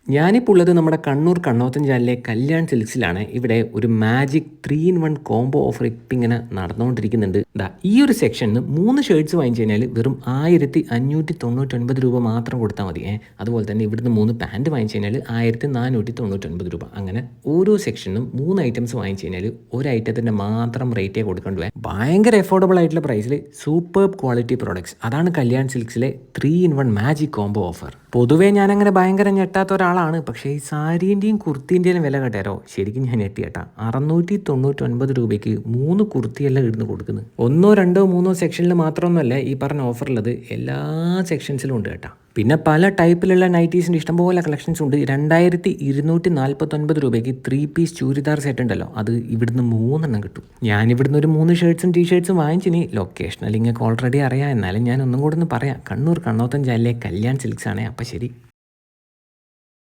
ഞാനിപ്പോൾ ഉള്ളത് നമ്മുടെ കണ്ണൂർ കണ്ണോത്തഞ്ചാലിലെ കല്യാൺ സിൽക്സിലാണ്. ഇവിടെ ഒരു മാജിക് 3 in 1 കോംബോ ഓഫർ ഇപ്പം ഇങ്ങനെ നടന്നുകൊണ്ടിരിക്കുന്നുണ്ട്. ഈ ഒരു സെക്ഷനിൽ 3 ഷർട്ട്സ് വാങ്ങിച്ചു കഴിഞ്ഞാൽ വെറും 1599 രൂപ മാത്രം കൊടുത്താൽ മതി. അതുപോലെ തന്നെ ഇവിടുന്ന് 3 പാൻറ്റ് വാങ്ങിച്ചു കഴിഞ്ഞാൽ 1499 രൂപ. അങ്ങനെ ഓരോ സെക്ഷനും 3 ഐറ്റംസ് വാങ്ങിച്ചു കഴിഞ്ഞാൽ ഒരു ഐറ്റത്തിൻ്റെ മാത്രം റേറ്റേ കൊടുക്കേണ്ടി വരും. ഭയങ്കര എഫോർഡബിൾ ആയിട്ടുള്ള പ്രൈസിൽ സൂപ്പർ ക്വാളിറ്റി പ്രോഡക്ട്സ്. അതാണ് കല്യാൺ സിൽക്സിലെ 3 in 1 മാജിക് കോംബോ ഓഫർ. പൊതുവേ ഞാനങ്ങനെ ഭയങ്കര ഞെട്ടാത്ത ഒരാളാണ്. പക്ഷേ ഈ സാരീൻ്റെയും കുർത്തീൻ്റെയും വില കേട്ടാരോ, ശരിക്കും ഞാൻ ഞെട്ടി കേട്ടാ. 699 രൂപയ്ക്ക് 3 കുർത്തിയെല്ലാം ഇടുന്ന് കൊടുക്കുന്നത്. 1, 2, 3 സെക്ഷനിൽ മാത്രമൊന്നുമല്ല ഈ പറഞ്ഞ ഓഫറുള്ളത്, എല്ലാ സെക്ഷൻസിലും ഉണ്ട് കേട്ടാ. പിന്നെ പല ടൈപ്പിലുള്ള നൈറ്റീസിൻ്റെ ഇഷ്ടംപോലെ കളക്ഷൻസ് ഉണ്ട്. 2249 രൂപയ്ക്ക് 3 പീസ് ചൂരിദാർ സെറ്റ് ഉണ്ടല്ലോ, അത് ഇവിടുന്ന് 3 കിട്ടും. ഞാൻ ഇവിടുന്ന് ഒരു 3 ഷർട്ട്സും ടീഷർട്ട്സും വാങ്ങിച്ചിനി. ലൊക്കേഷൻ അല്ലെങ്കിൽ ഓൾറെഡി അറിയാം, എന്നാലും ഞാൻ ഒന്നും കൂടെ ഒന്ന് പറയാം. കണ്ണൂർ കണ്ണോത്തഞ്ചാലിലെ കല്യാൺ സിൽക്സ് ആണ്. അപ്പം ശരി.